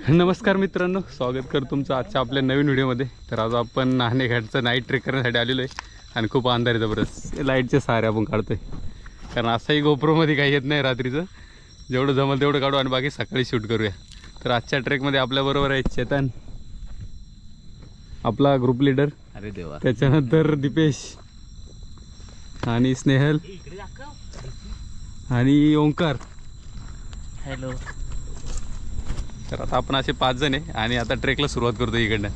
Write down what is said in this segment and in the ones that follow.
नमस्कार मित्रांनो, स्वागत करतो तुमचं आजच्या आपल्या नवीन व्हिडिओमध्ये। तर आज आपण नाणेघाटचं नाईट ट्रेक करण्यासाठी आलेलो आहे आणि खूप अंधार आहे जबरदस्त। लाईटचे सहारे आपण काढतोय कारण असंही गोप्रोमध्ये काही येत नाही रात्रीचं, जेवढं जमल तेवढं काढू आणि बाकी सकाळी शूट करूया। तर आजच्या ट्रेकमध्ये आपल्याबरोबर आहे चेतन, आपला ग्रुप लीडर, अरे देवा, त्याच्यानंतर दीपेश आणि स्नेहल आणि ओंकार। हॅलो। तर आता आपण असे 5 जण आहे आणि आता ट्रेकला सुरुवात करतो इकडनं।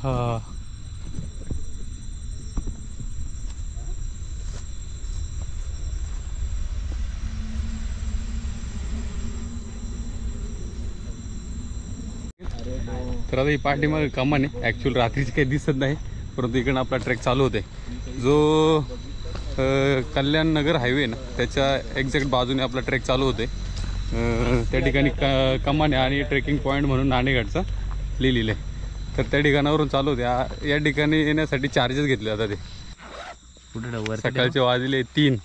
हा तर आता ही पाठीमागे कमान आहे, ॲक्च्युअल रात्रीची काही दिसत नाही, परंतु इकडनं आपला ट्रेक चालू होते। जो कल्याण नगर हायवे ना त्याच्या एक्झॅक्ट बाजूने आपला ट्रेक चालू होते। त्या ठिकाणी कमान आहे आणि ट्रेकिंग पॉईंट म्हणून नाणेघाटचा लिहिलेलं आहे। तर त्या ठिकाणावरून चालू होते। या ठिकाणी येण्यासाठी चार्जेस घेतले जातात। ते कुठे सकाळचे वाजले 3,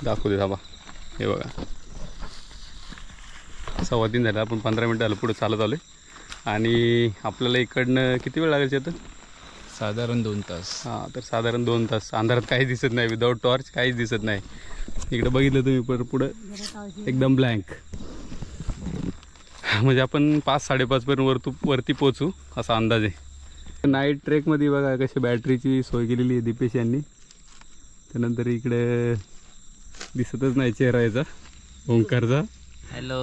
दाखवू दे थांबा, हे बघा 3:15 झाले। आपण 15 मिनिटं झालं पुढे चालत आलो आणि आपल्याला इकडनं किती वेळ लागेल तर साधारण 2 तास। हां, तर साधारण 2 तास। अंधारात काहीच दिसत नाही, विदाऊट टॉर्च काहीच दिसत नाही। इकडं बघितलं तुम्ही पर पुढं एकदम ब्लँक, म्हणजे आपण 5-5:30 पर्यंत वरती पोचू असा अंदाज आहे। नाईट ट्रेकमध्ये बघा कशी बॅटरीची सोय केलेली आहे दीपेश यांनी। त्यानंतर इकडे दिसतच नाही चेहरा याचा ओंकारचा। हॅलो।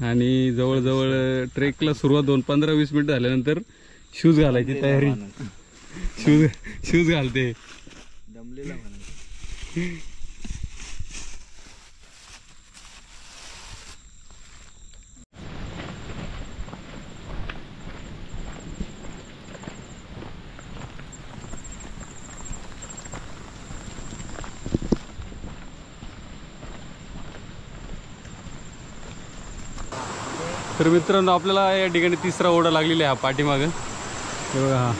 आणि जवळजवळ ट्रेकला सुरुवात 15-20 मिनिट झाल्यानंतर शूज घालायची तयारी। शूज घालते दमलेला म्हणा। तर मित्रांनो, आपल्याला या ठिकाणी 3रा ओढा लागलेला आहे पाठीमागं, हे बघा। हा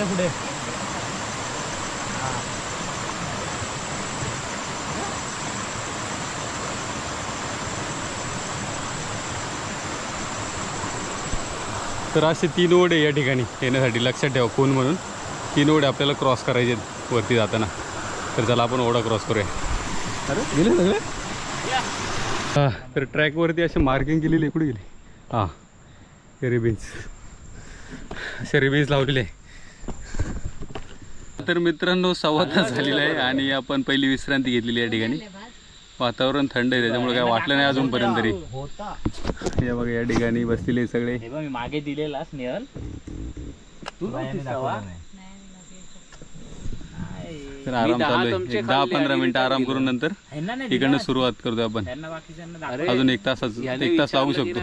पुढे तर असे 3 ओढे या ठिकाणी येण्यासाठी, लक्षात ठेवा कोण म्हणून 3 ओढे आपल्याला क्रॉस करायचे आहेत वरती जाताना। तर चला आपण ओढा क्रॉस करूया। अरे गेले सगळे। हां, तर ट्रॅकवरती असे मार्किंग केलेली, कुठे गेली? हां, रिबीन्स लावलेले आहे। तर मित्रांनो, 1.25 तास झालेला आहे आणि आपण पहिली विश्रांती घेतलेली या ठिकाणी। वातावरण थंड आहे त्याच्यामुळे काय वाटलं नाही अजूनपर्यंत तरी। हे बघा या ठिकाणी बसलेले सगळे। मी मागे दिलेला स्नेहल, तू तर आराम चालू आहे। 10-15 मिनिटं आराम करून नंतर इकडनं सुरुवात करतो आपण। अजून 1 तास लागू शकतो।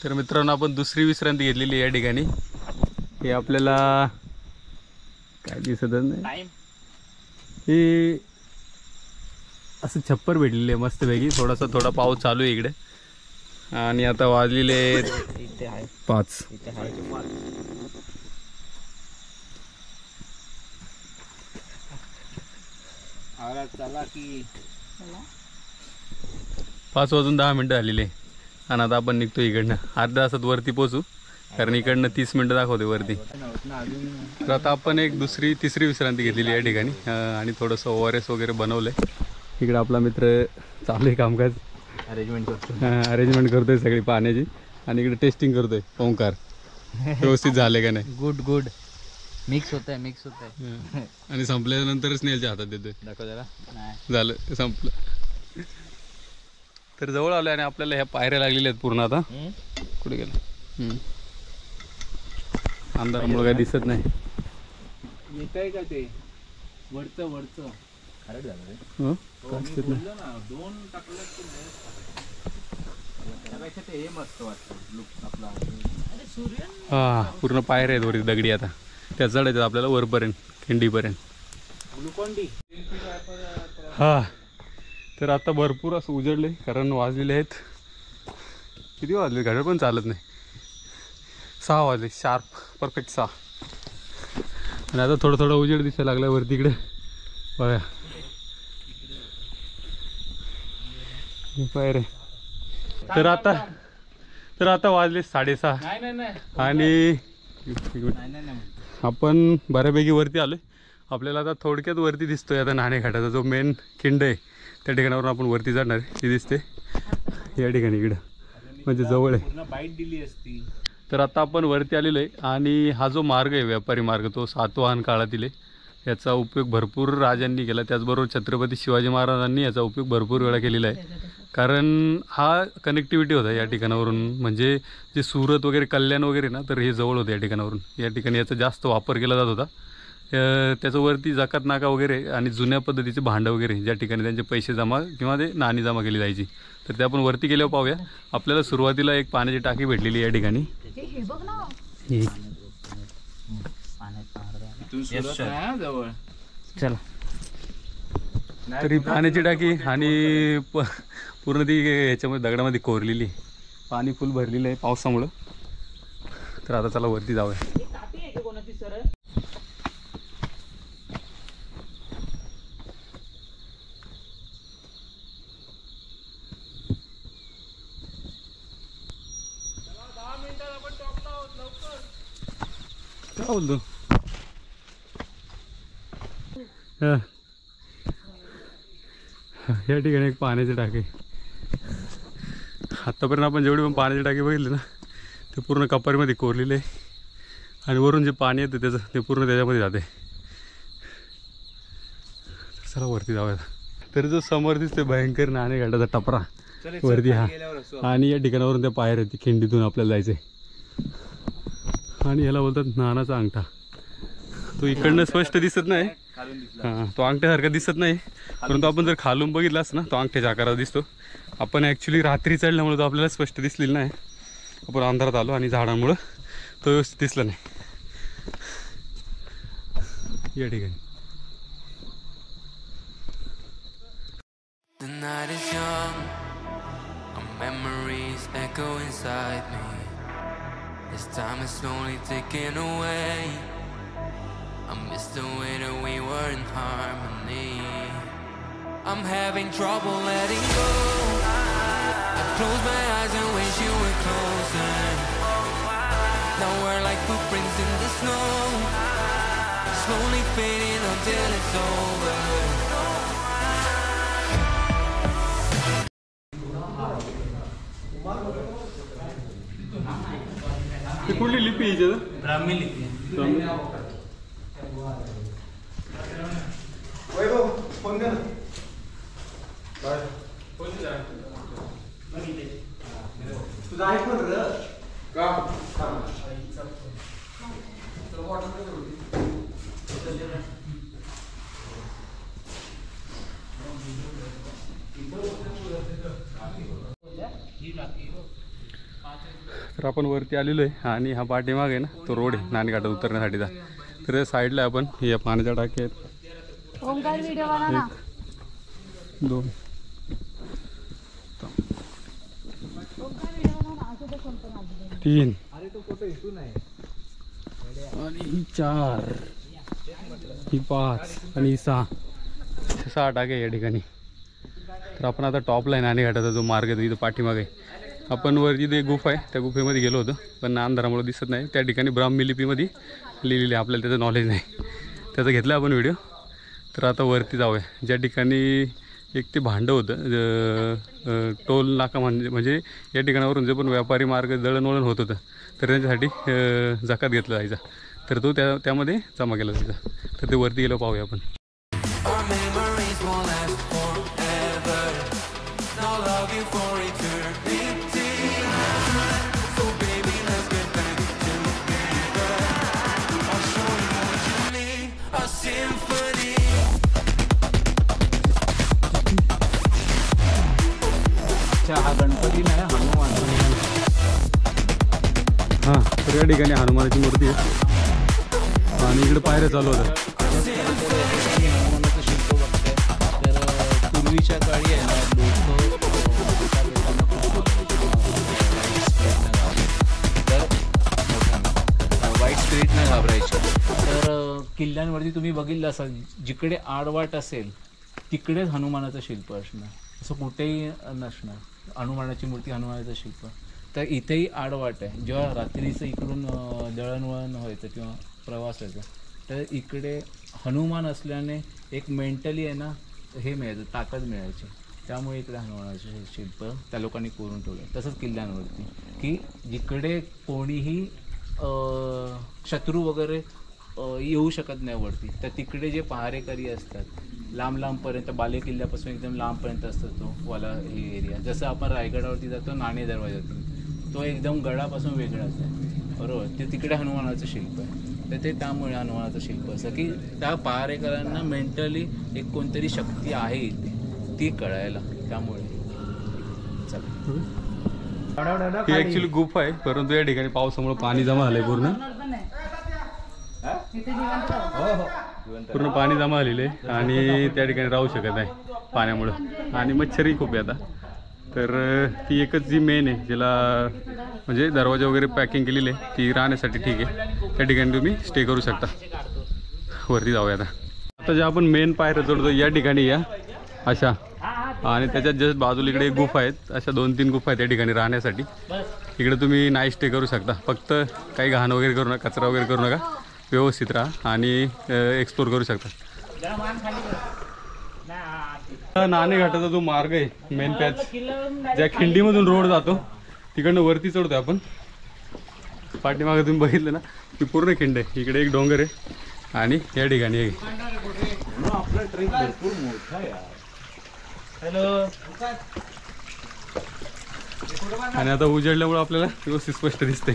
तर मित्रांनो, आपण दुसरी विश्रांती घेतलेली या ठिकाणी। हे आपल्याला काय दिसतच नाही, हे असं छप्पर भेटलेले आहे मस्तपैकी। थोडा पाऊस चालू आहे इकडे आणि आता वाजलेले 5। 5 वाजून 10 मिनिटं झालेली आहे आणि आता आपण निघतो इकडनं। अर्ध्या तासात वरती पोचू, कारण इकडनं 30 मिनिटं दाखवते वरती। तर आता आपण एक तिसरी विश्रांती घेतलेली या ठिकाणी आणि थोडंसं ORS वगैरे बनवलं आहे। इकडे आपला मित्र चालू आहे कामकाज, अरेंजमेंट करतोय सगळी पाण्याची आणि इकडे टेस्टिंग करतोय ओंकार, व्यवस्थित झाले का नाही। गुड मिक्स होत आहे आणि संपल्यानंतर स्नेहलच्या हातात देतोय, दाखव जरा। झालं, संपलं। तर जवळ आलं आणि आपल्याला ह्या पायऱ्या लागलेल्या आहेत पूर्ण। आता कुठे गेलं, अंधारामुळे काही दिसत नाही। येतंय का ते वरचं खरड झालं रे। हे मस्त वाटतं लुक आपला। हां, पूर्ण पायऱ्या आहेत वरती दगडी। आता त्या चढायचं आपल्याला वरपर्यंत, खिंडीपर्यंत। Glucon D. हां, तर आता भरपूर असं उजळले, कारण वाजलेले आहेत किती वाजले घड्याळ पण चालत नाही, 6 वाजले शार्प, परफेक्ट 6. आणि आता थोडं थोडं उजेड दिसायला लागला वरती इकडे बघा पाय रे. तर आता वाजले 6:30 आणि आपण बऱ्यापैकी वरती आलोय. आपल्याला आता थोडक्यात वरती दिसतोय आता नाणेघाटाचा जो मेन खिंड आहे त्या ठिकाणावरून आपण वरती जाणार आहे. ती दिसते या ठिकाणी इकडं, म्हणजे जवळ आहे. बाईट दिली असती. तर आता आपण वरती आलेलो आहे आणि हा जो मार्ग आहे व्यापारी मार्ग तो सातवाहन काळातील आहे. याचा उपयोग भरपूर राजांनी केला, त्याचबरोबर छत्रपती शिवाजी महाराजांनी याचा उपयोग भरपूर वेळा केलेला आहे. कारण हा कनेक्टिव्हिटी होता या ठिकाणावरून, म्हणजे जे सुरत वगैरे कल्याण वगैरे ना, तर हे जवळ होतं या ठिकाणावरून. या ठिकाणी याचा जास्त वापर केला जात होता. त्याच्यावरती जकात नाका वगैरे आणि जुन्या पद्धतीचे भांडं वगैरे ज्या ठिकाणी त्यांचे पैसे जमा किंवा ते नाणी जमा केली जायची. तर ते आपण वरती गेल्यावर पाहूया. आपल्याला सुरुवातीला एक पाण्याची टाकी भेटलेली या ठिकाणी. चला तरी पाण्याची टाकी आणि पूर्ण ती ह्याच्यामध्ये दगडामध्ये कोरलेली, पाणी फुल भरलेलं आहे पावसामुळं. तर आता चला वरती जाऊया. काय बोलतो या ठिकाणी एक पाण्याची टाकी. आत्तापर्यंत आपण जेवढी पण पाण्याची टाकी बघितली ना ते पूर्ण कपारीमध्ये कोरलेले आहे आणि वरून जे पाणी येतं त्याचं ते पूर्ण त्याच्यामध्ये जाते. तर चला वरती जाऊया. तर जो समोर दिसते भयंकर नाणेघाटाचा टपरा वरती हा, आणि या ठिकाणावरून त्या पायऱ्या आहेत, खिंडीतून आपल्याला जायचं आहे. आणि याला बोलतात नानाचा अंगठा. तो इकडनं स्पष्ट दिसत नाही, हां तो अंगठ्यासारखा दिसत नाही, परंतु आपण जर खालून बघितलास ना तो अंगठ्याच्या आकाराचा दिसतो. आपण ॲक्च्युली रात्री चढल्यामुळे तो आपल्याला स्पष्ट दिसलेला नाही. आपण अंधारात आलो आणि झाडांमुळं तो व्यवस्थित दिसला नाही या ठिकाणी. The night is young, our memories echo inside me. As time is slowly ticking away, I miss the way that we were in harmony. I'm having trouble letting go. I close my eyes and wish you were closer. Now we're like footprints in the snow, slowly fading until it's over. ती कुठली लिपी आहे? ब्राह्मी लिपी. Phone कर तुझा iPhone का तर आपण वरती आलेलो आहे आणि हा पाठीमाग आहे ना तो रोड आहे नाणेघाटात उतरण्यासाठीचा. तर साईडला आपण या पाण्याच्या टाक्या आहेत, 1 2 3 आणि ही 4 ही 5 आणि ही 6 टाके या ठिकाणी. तर आपण आता टॉपला आहे नाणेघाटाचा जो मार्ग आहे इथं पाठीमागे आहे. आपण वरती ते गुफा आहे त्या गुफेमध्ये गेलो होतो, पण अंधारामुळे दिसत नाही. त्या ठिकाणी ब्राह्मी लिपीमध्ये लिहिलेली, आपल्याला त्याचं नॉलेज नाही, त्याचा घेतला आपण व्हिडिओ. तर आता वरती जाऊया. ज्या ठिकाणी एक ते भांडं होतं टोल नाका, म्हणजे या ठिकाणावरून जे पण व्यापारी मार्ग दळणवळण होत होतं तर त्यांच्यासाठी जकात घेतला जायचा. तर तो त्यामध्ये जमा केला जायचा. तर ते वरती गेलो पाहूया आपण. हा गणपती नाही, हनुमान. हां, तर या ठिकाणी हनुमानाची मूर्ती आहे आणि इकडे पायऱ्या चालू होत्या. हनुमानाचं शिल्प बघताय. तर पूर्वी पूर्वीच्या काळी आहे ना लोक वाईट स्पिरिटनं घाबरायचे. तर किल्ल्यांवरती तुम्ही बघितलं असाल जिकडे आडवाट असेल तिकडेच हनुमानाचं शिल्प असणार, असं कुठेही नसणार. हनुमानाची मूर्ती, हनुमानाचं शिल्प. तर इथेही आडवाट आहे. जेव्हा रात्रीचं इकडून दळणवळण व्हायचं किंवा प्रवास व्हायचा तर इकडे हनुमान असल्याने एक मेंटली आहे ना हे मिळायचं, ताकद मिळायची. त्यामुळे इकडे हनुमानाचे शिल्प त्या लोकांनी कोरून ठेवलं. तसंच किल्ल्यांवरती की जिकडे कोणीही शत्रू वगैरे येऊ शकत नाही वरती, तर तिकडे जे पहारेकरी असतात लांब लांबपर्यंत, बाले किल्ल्यापासून एकदम लांबपर्यंत असतो तो वाला हे एरिया. जसं आपण रायगडावरती जातो नाणे दरवाजातून, तो एकदम गडापासून वेगळाच आहे बरोबर. ते तिकडे हनुमानाचं शिल्प आहे. तर ते त्यामुळे हनुमानाचं शिल्प असं की त्या पहारेकरांना मेंटली एक कोणतरी शक्ती आहे इथे ती कळायला. त्यामुळे ही ॲक्च्युली गुफा आहे, परंतु या ठिकाणी पावसामुळे पाणी जमा झालंय पूर्ण पाणी जमा झालेलं आहे आणि त्या ठिकाणी राहू शकत नाही पाण्यामुळं. आणि मच्छरही खूप आहे आता. तर ती एकच जी मेन आहे ज्याला म्हणजे दरवाजा वगैरे पॅकिंग केलेली आहे ती राहण्यासाठी ठीक आहे. त्या ठिकाणी तुम्ही स्टे करू शकता. वरती जाऊया आता जे आपण मेन पायऱ्या चढतो या ठिकाणी या अशा, आणि त्याच्यात जस्ट बाजूला इकडे एक गुफा आहेत. अशा 2-3 गुफा आहेत त्या ठिकाणी राहण्यासाठी. इकडे तुम्ही नाईट स्टे करू शकता. फक्त काही घाण वगैरे करू नका, कचरा वगैरे करू नका, व्यवस्थित राहा आणि एक्सप्लोर करू शकता. नाणे घाटाचा जो मार्ग आहे मेन पॅच ज्या खिंडीमधून रोड जातो तिकडनं वरती चढतोय आपण. पाठीमागे तुम्ही बघितलं ना की पूर्ण खिंड आहे. इकडे एक डोंगर आहे आणि या ठिकाणी एक आपला ट्रेक भरपूर मोठा आहे. हॅलो. आणि आता उजेडल्यामुळे आपल्याला व्यवस्थित स्पष्ट दिसते.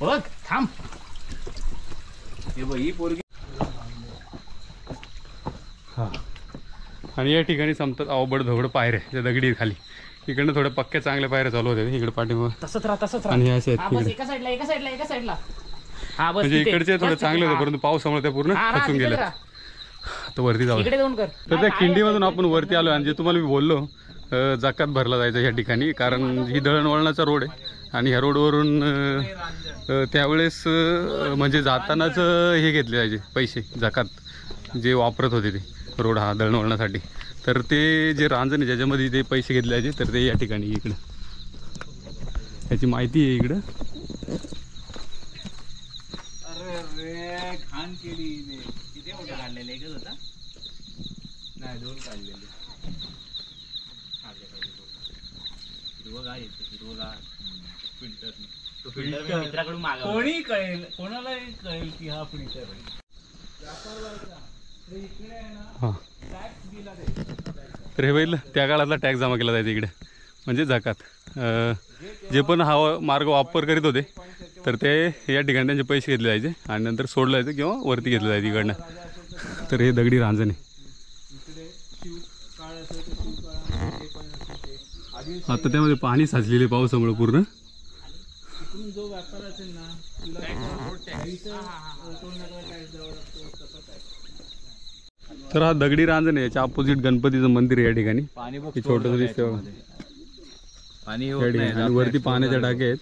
बघ थांब. हे बघ ही पोरगी. हां, आणि या ठिकाणी संपतात अवबड धवड पायऱ्या ज्या दगडी खाली. इकडनं थोड्या पक्क्या चांगल्या पायऱ्या चालू होत्या इकडे पाठीमाग. तसंच राहा. आणि असे आहेत एका साईडला. म्हणजे इकडचे थोडे चांगले होते परंतु पावसामुळे त्या पूर्ण खचून गेल्या. तर वरती जाऊ. तर त्या खिंडीमधून आपण वरती आलो आणि जे तुम्हाला मी बोललो जकात भरला जायचं या ठिकाणी, कारण ही दळणवळणाचा रोड आहे आणि ह्या रोडवरून त्यावेळेस म्हणजे जातानाच हे घेतले जायचे पैसे जकात जे वापरत होते ते रोड हा दळणवळणासाठी. तर ते जे रांजण आहे ज्याच्यामध्ये ते पैसे घेतले जायचे तर ते या ठिकाणी इकडं याची माहिती आहे इकडं. अरे घाण केली किती मोठं काढलेलं एकच होता नाही 2 काढलेले. हिरवगार येते हिरवगार फिल्टर मित्राकडून मागा. कोणी कळेल कोणालाही कळेल की हा फिल्टर आहे. हां, तर हे बघितलं त्या काळातला टॅक्स जमा केला जायचा इकडे म्हणजे जकात. जे पण हा मार्ग वापर करीत होते तर ते या ठिकाणी त्यांचे पैसे घेतले जायचे आणि नंतर सोडलं जायचं किंवा वरती घेतलं जायचं इकडनं. तर हे दगडी रांजण आहे. आता त्यामध्ये पाणी साचलेले पावसामुळे पूर्ण. जो व्यापार असेल ना तर हा दगडी रांजण आहे. याच्या अपोजिट गणपतीचं मंदिर आहे या ठिकाणी. छोटं दिसतं पाणी आणि वरती पाण्याच्या टाक्या आहेत.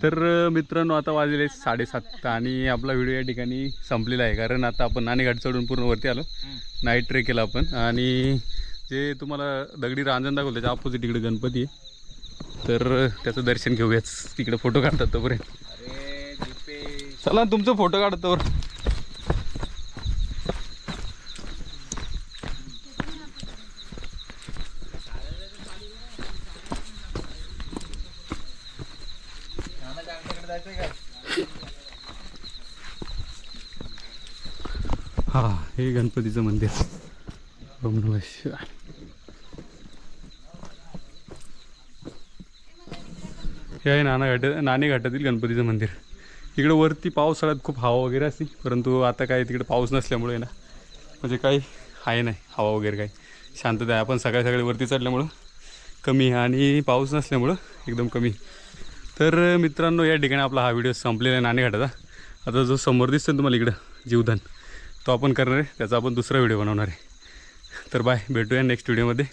तर मित्रांनो आता वाजले 7:30 आणि आपला व्हिडिओ या ठिकाणी संपलेला आहे, कारण आता आपण नाणेघाट चढून पूर्ण वरती आलो. नाईट ट्रेक केला आपण आणि जे तुम्हाला दगडी रांजण दाखवलं त्याच्या अपोजिट इकडे गणपती आहे. तर त्याचं दर्शन घेऊयाच. तिकडे फोटो काढतात तोपर्यंत. चला तुमचं फोटो काढतो. हा, हे गणपतीचं मंदिर. ओम नमः शिवाय. हे आहे नाणेघाटातील गणपतीचं मंदिर. इकडे वरती पावसाळ्यात खूप हवा वगैरे असते, परंतु आता काय तिकडे पाऊस नसल्यामुळे ना म्हणजे काही आहे नाही हवा वगैरे काही शांतता आहे. आपण सकाळी वरती चढल्यामुळं कमी आणि पाऊस नसल्यामुळं एकदम कमी तर मित्रांनो या ठिकाणी आपला हा व्हिडिओ संपलेला आहे नाणेघाटाचा. आता जो समोर दिसतो तुम्हाला इकडं जीवधन तो आपण करणार आहे, त्याचा आपण दुसरा व्हिडिओ बनवणार आहे. तर बाय, भेटूया नेक्स्ट व्हिडिओमध्ये.